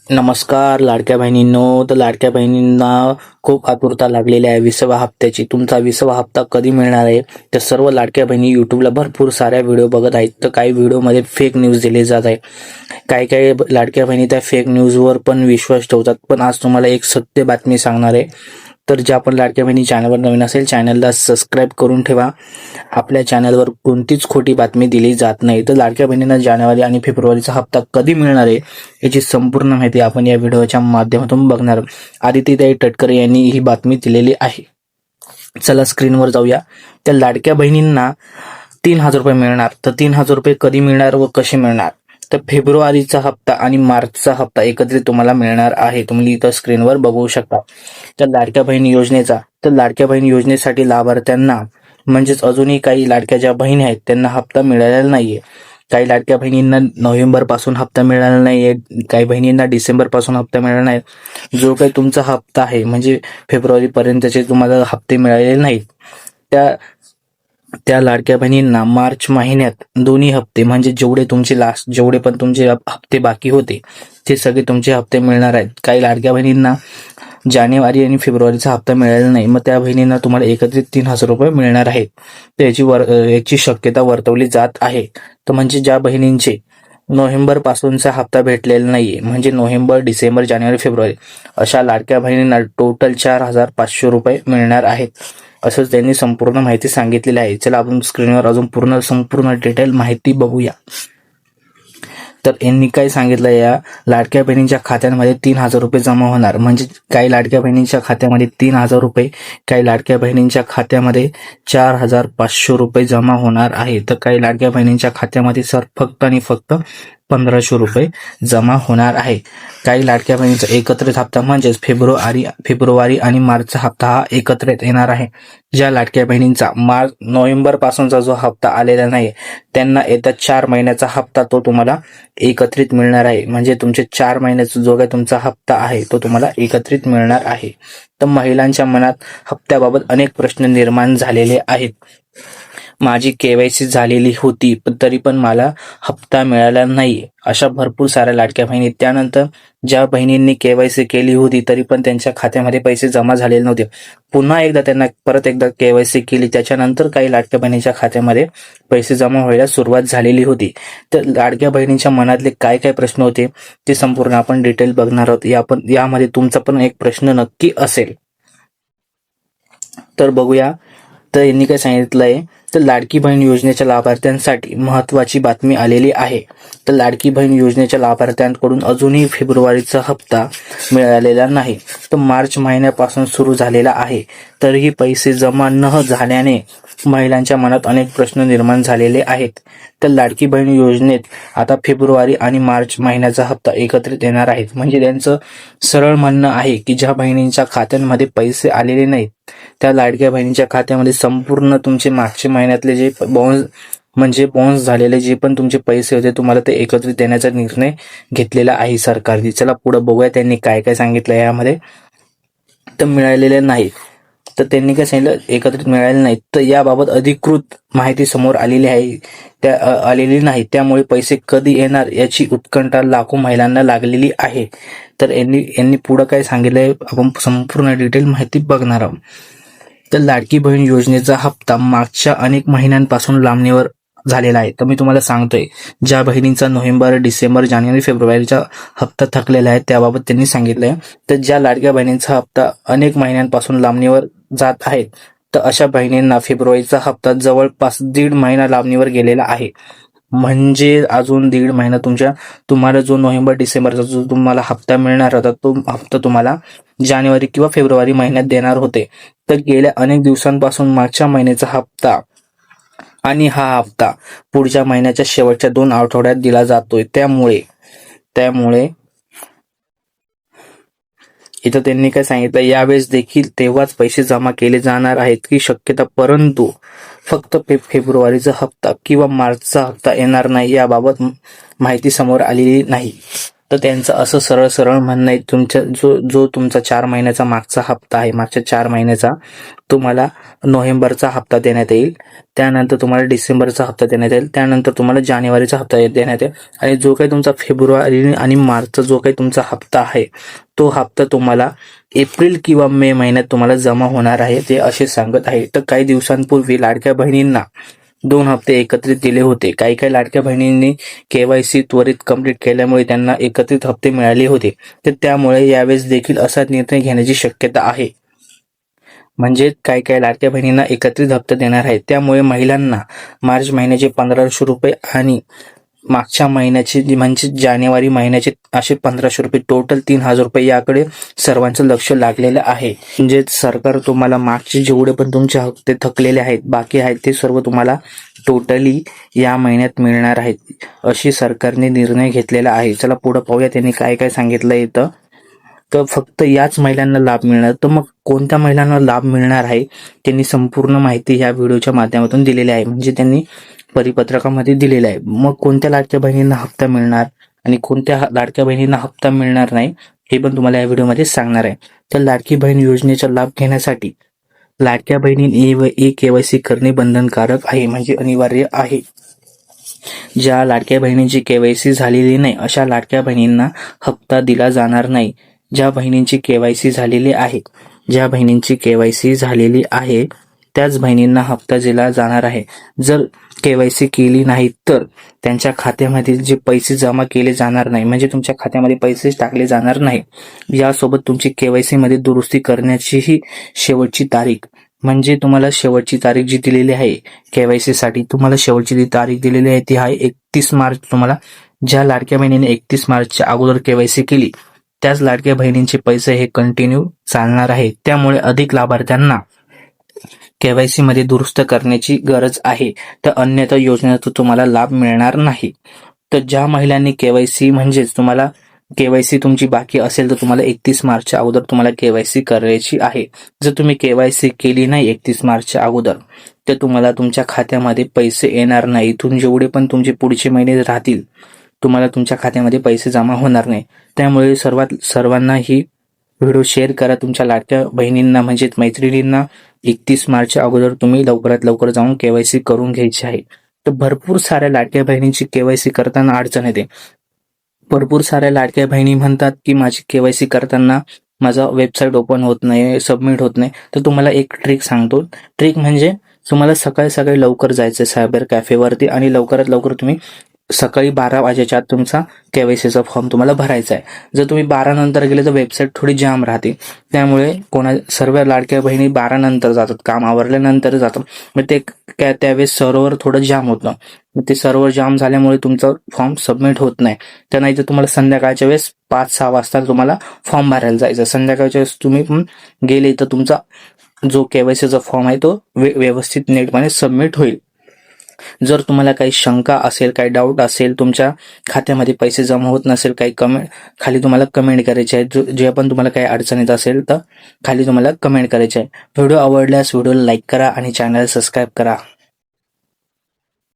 नमस्कार लाडक्या बहिणींनो. तर लाडक्या बहिणींना खूप आतुरता लागलेली आहे 20व्या हप्त्याची. तुमचा 20वा हप्ता कधी मिळणार आहे? तर सर्व लाडक्या बहिणी युट्यूबला भरपूर साऱ्या व्हिडिओ बघत आहेत. तर काही व्हिडिओमध्ये फेक न्यूज दिली जात आहे. काही काही लाडक्या बहिणी त्या फेक न्यूजवर पण विश्वास ठेवतात. पण आज तुम्हाला एक सत्य बातमी सांगणार आहे. तर ज्या पण लाडक्या बहिणी चॅनलवर नवीन असेल चॅनलला सबस्क्राईब करून ठेवा. आपल्या चॅनलवर कोणतीच खोटी बातमी दिली जात नाही. तर लाडक्या बहिणींना जानेवारी आणि फेब्रुवारीचा हप्ता कधी मिळणार आहे याची संपूर्ण माहिती आपण या व्हिडिओच्या माध्यमातून बघणार. आदित्यताई तटकरे यांनी ही बातमी दिलेली आहे. चला स्क्रीनवर जाऊया. त्या लाडक्या बहिणींना 3,000 रुपये मिळणार. तर 3,000 रुपये कधी मिळणार व कसे मिळणार? तर फेब्रुवारीचा हप्ता आणि मार्चचा हप्ता एकत्रित तुम्हाला मिळणार आहे. तुम्ही इथं स्क्रीनवर बघू शकता. तर लाडक्या बहीण योजनेचा तर लाडक्या बहीण योजनेसाठी लाभार्थ्यांना म्हणजेच अजूनही काही लाडक्या ज्या बहिणी आहेत त्यांना हप्ता मिळालेला नाहीये. काही लाडक्या बहिणींना नोव्हेंबर पासून हप्ता मिळाला नाहीये, काही बहिणींना डिसेंबर पासून हप्ता मिळाला नाही. जो काही तुमचा हप्ता आहे म्हणजे फेब्रुवारी पर्यंतचे तुम्हाला हप्ते मिळालेले नाहीत त्या त्या लाडक्या बहिणींना मार्च महिन्यात दोन्ही हप्ते म्हणजे जेवढे पण तुमचे हप्ते बाकी होते ते सगळे तुमचे हप्ते मिळणार आहेत. काही लाडक्या बहिणींना जानेवारी आणि फेब्रुवारीचा हप्ता मिळालेला नाही, मग त्या बहिणींना तुम्हाला एकत्रित 3,000 रुपये मिळणार आहेत. तर याची शक्यता वर्तवली जात आहे. तर म्हणजे ज्या बहिणींचे नोव्हेंबर पासूनचा हप्ता भेटलेला नाहीये म्हणजे नोव्हेंबर, डिसेंबर, जानेवारी, फेब्रुवारी अशा लाडक्या बहिणींना टोटल 4,500 रुपये मिळणार आहेत, असंच त्यांनी संपूर्ण माहिती सांगितलेली आहे. चला आपण स्क्रीनवर अजून संपूर्ण डिटेल माहिती बघूया. तर यांनी काय सांगितलं, या लाडक्या बहिणींच्या खात्यांमध्ये 3,000 रुपये जमा होणार. म्हणजे काही लाडक्या बहिणींच्या खात्यामध्ये 3,000 रुपये, काही लाडक्या बहिणींच्या खात्यामध्ये 4,500 रुपये जमा होणार आहे. तर काही लाडक्या बहिणींच्या खात्यामध्ये फक्त आणि फक्त 1,500 रुपये जमा होणार आहे. काही लाडक्या बहिणींचा एकत्रित हप्ता म्हणजेच फेब्रुवारी आणि मार्चचा हप्ता हा एकत्रित येणार आहे. ज्या लाडक्या बहिणींचा नोव्हेंबर पासूनचा जो हप्ता आलेला नाही त्यांना येत्या 4 महिन्याचा हप्ता तो तुम्हाला एकत्रित मिळणार आहे. म्हणजे तुमचे 4 महिन्याचा जो काही तुमचा हप्ता आहे तो तुम्हाला एकत्रित मिळणार आहे. तर महिलांच्या मनात हप्त्याबाबत अनेक प्रश्न निर्माण झालेले आहेत. माझी केवायसी झालेली होती पण तरी पण मला हप्ता मिळाला नाही, अशा भरपूर साऱ्या लाडक्या बहिणी. त्यानंतर ज्या बहिणींनी केवायसी केली होती तरी पण त्यांच्या खात्यामध्ये पैसे जमा झालेले नव्हते, पुन्हा एकदा त्यांना परत एकदा केवायसी केली, त्याच्यानंतर काही लाडक्या बहिणीच्या खात्यामध्ये पैसे जमा व्हायला सुरुवात झालेली होती. तर लाडक्या बहिणींच्या मनातले काय काय प्रश्न होते ते संपूर्ण आपण डिटेल बघणार आहोत. यामध्ये तुमचा पण एक प्रश्न नक्की असेल, तर बघूया. तर यांनी काय सांगितलंय, तर लाडकी बहीण योजनेच्या लाभार्थ्यांसाठी महत्वाची बातमी आलेली आहे. तर लाडकी बहीण योजनेच्या लाभार्थ्यांकडून अजूनही फेब्रुवारीचा हप्ता मिळालेला नाही. तर मार्च महिन्यापासून सुरू झालेला आहे, तरीही पैसे जमा न झाल्याने महिलांच्या मनात अनेक प्रश्न निर्माण झालेले आहेत. तर लाडकी बहीण योजनेत आता फेब्रुवारी आणि मार्च महिन्याचा हप्ता एकत्रित येणार आहेत. म्हणजे त्यांचं सरळ म्हणणं आहे की ज्या बहिणींच्या खात्यांमध्ये पैसे आलेले नाहीत त्या लाडक्या बहिणींच्या खात्यामध्ये संपूर्ण तुमचे मागच्या महिन्यातले जे बाउन्स झालेले जे पण तुमचे पैसे होते तुम्हाला ते एकत्रित देण्याचा निर्णय घेतलेला आहे सरकारने. चला पुढे बघूया त्यांनी काय काय सांगितलं यामध्ये. तर मिळालेले नाही, तर त्यांनी काय सांगितलं, एकत्रित मिळाले नाहीत. तर याबाबत अधिकृत माहिती समोर आलेली नाही. त्यामुळे पैसे कधी येणार याची उत्कंठा लाखो महिलांना लागलेली आहे. तर यांनी पुढे काय सांगितलंय आपण संपूर्ण डिटेल माहिती बघणार आहोत. तर लाडकी बहीण योजनेचा हप्ता मागच्या अनेक महिन्यांपासून लांबणीवर झालेला आहे. तर मी तुम्हाला सांगतोय, ज्या बहिणींचा नोव्हेंबर, डिसेंबर, जानेवारी, फेब्रुवारीचा हप्ता थकलेला आहे त्याबाबत त्यांनी सांगितलंय. तर ज्या लाडक्या बहिणींचा हप्ता अनेक महिन्यांपासून लांबणीवर जात आहेत तर अशा बहिणींना फेब्रुवारीचा हप्ता जवळपास 1.5 महिना लांबणीवर गेलेला आहे. म्हणजे अजून 1.5 महिना तुम्हाला जो नोव्हेंबर, डिसेंबरचा जो तुम्हाला हप्ता मिळणार होता तो हप्ता तुम्हाला जानेवारी किंवा फेब्रुवारी महिन्यात देणार होते. तर गेल्या अनेक दिवसांपासून मागच्या महिन्याचा हप्ता आणि हा हप्ता पुढच्या महिन्याच्या शेवटच्या 2 आठवड्यात दिला जातोय. त्यामुळे इथं त्यांनी काय सांगितलं, यावेळेस देखील तेव्हाच पैसे जमा केले जाणार आहेत की शक्यता, परंतु फक्त फेब्रुवारीचा हप्ता किंवा मार्चचा हप्ता येणार नाही याबाबत माहिती समोर आलेली नाही. तर त्यांचं असं सरळ सरळ म्हणणं आहे, तुमच्या जो तुमचा 4 महिन्याचा मागचा हप्ता आहे, मागच्या 4 महिन्याचा तुम्हाला नोव्हेंबरचा हप्ता देण्यात येईल, त्यानंतर तुम्हाला डिसेंबरचा हप्ता देण्यात येईल, त्यानंतर तुम्हाला जानेवारीचा हप्ता देण्यात येईल आणि जो काही तुमचा फेब्रुवारी आणि मार्चचा जो काही तुमचा हप्ता आहे तो हप्ता तुम्हाला एप्रिल किंवा मे महिन्यात तुम्हाला जमा होणार आहे, ते असे सांगत आहे. तर काही दिवसांपूर्वी लाडक्या बहिणींना 2 हप्ते एकत्रित दिले होते. काही लाडक्या बहिणींनी KYC त्वरित कंप्लीट केल्यामुळे त्यांना एकत्रित हप्ते मिळाले होते. तर त्यामुळे यावेळेस देखील असा निर्णय घेण्याची शक्यता आहे. म्हणजे काही लाडक्या बहिणींना एकत्रित हप्ते देणार आहेत. त्यामुळे महिलांना मार्च महिन्याचे 1500 रुपये आणि मागच्या महिन्याचे म्हणजे जानेवारी महिन्याचे असे 1500 रुपये, टोटल 3000 रुपये याकडे सर्वांचं लक्ष लागलेलं आहे. म्हणजे सरकार तुम्हाला मागचे जेवढे पण तुमचे हप्ते थकलेले आहेत, बाकी आहेत, ते सर्व तुम्हाला टोटली या महिन्यात मिळणार आहेत, अशी सरकारने निर्णय घेतलेला आहे. चला पुढे पाहूया त्यांनी काय काय सांगितलं इथं. तर फक्त याच महिलांना लाभ मिळणार. तर मग कोणत्या महिलांना लाभ मिळणार आहे, त्यांनी संपूर्ण माहिती या व्हिडिओच्या माध्यमातून दिलेली आहे, म्हणजे त्यांनी परिपत्रकामध्ये दिलेलं आहे. मग कोणत्या लाडक्या बहिणींना हप्ता मिळणार आणि कोणत्या लाडक्या बहिणींना हप्ता मिळणार नाही हे पण तुम्हाला या व्हिडिओमध्ये सांगणार आहे. तर लाडकी बहीण योजनेचा लाभ घेण्यासाठी लाडक्या बहिणींनी KYC करणे बंधनकारक आहे, म्हणजे अनिवार्य आहे. ज्या लाडक्या बहिणींची KYC झालेली नाही अशा लाडक्या बहिणींना हप्ता दिला जाणार नाही. ज्या बहिणींची KYC झालेली आहे, ज्या बहिणींची KYC झालेली आहे त्याच बहिणींना हप्ता दिला जाणार आहे. जर KYC केली नाही तर त्यांच्या खात्यामध्ये जे पैसे जमा केले जाणार नाही, म्हणजे तुमच्या खात्यामध्ये पैसे टाकले जाणार नाही. यासोबत तुमची KYC मध्ये दुरुस्ती करण्याचीही शेवटची तारीख, म्हणजे तुम्हाला शेवटची तारीख जी दिलेली आहे KYC साठी, तुम्हाला शेवटची जी तारीख दिलेली आहे ती आहे 31 मार्च. तुम्हाला ज्या लाडक्या बहिणीने 31 मार्चच्या अगोदर KYC केली त्याच लाडक्या बहिणींचे पैसे हे कंटिन्यू चालणार आहे. त्यामुळे अधिक लाभार्थ्यांना KYC मध्ये दुरुस्त करण्याची गरज आहे, तर अन्यथा योजनेचा तुम्हाला लाभ मिळणार नाही. तर ज्या महिलांनी KYC म्हणजेच तुम्हाला KYC तुमची बाकी असेल तर तुम्हाला 31 मार्चच्या अगोदर तुम्हाला KYC करायची आहे. जर तुम्ही KYC केली नाही 31 मार्चच्या अगोदर तर तुम्हाला तुमच्या खात्यामध्ये पैसे येणार नाही. इथून जेवढे पण तुमचे पुढचे महिने राहतील तुम्हाला तुमच्या खात्यामध्ये पैसे जमा होणार नाही. त्यामुळे सर्वांना ही व्हिडिओ शेअर करा तुमच्या लाडक्या बहिणींना, म्हणजे मैत्रिणींना. 31 मार्चच्या अगोदर तुम्ही लवकरात लवकर जाऊन KYC करून घ्यायची आहे. तर भरपूर साऱ्या लाडक्या बहिणींची KYC करताना अडचण येते. भरपूर साऱ्या लाडक्या बहिणी म्हणतात की माझी KYC करताना माझा वेबसाईट ओपन होत नाही, सबमिट होत नाही. तर तुम्हाला एक ट्रिक सांगतो. ट्रिक म्हणजे तुम्हाला सकाळी लवकर जायचं सायबर कॅफेवरती आणि लवकरात लवकर तुम्ही सकाळी 12 वाजेच्या आत तुमचा KYCचा फॉर्म तुम्हाला भरायचा आहे. जर तुम्ही 12 नंतर गेले तर वेबसाईट थोडी जाम राहते. त्यामुळे सर्व लाडक्या बहिणी 12 नंतर जातात, काम आवरल्यानंतर जातात. मग ते त्यावेळेस सर्व्हर थोडं जाम होतं. मग ते सर्व्हर जाम झाल्यामुळे तुमचा फॉर्म सबमिट होत नाही. तर नाही तर तुम्हाला संध्याकाळच्या वेळेस 5-6 वाजता तुम्हाला फॉर्म भरायला जायचं. संध्याकाळच्या वेळेस तुम्ही गेले तर तुमचा जो KYCचा फॉर्म आहे तो व्यवस्थित नेटपणे सबमिट होईल. जर तुम्हाला काही शंका असेल, काही डाऊट असेल, तुमच्या खात्यामध्ये पैसे जमा होत नसेल, काही खाली तुम्हाला कमेंट करायचे आहे. जे पण तुम्हाला काही अडचण येत असेल तर खाली तुम्हाला कमेंट करायचे आहे. व्हिडिओ आवडल्यास व्हिडिओला लाईक करा आणि चॅनल सबस्क्राईब करा.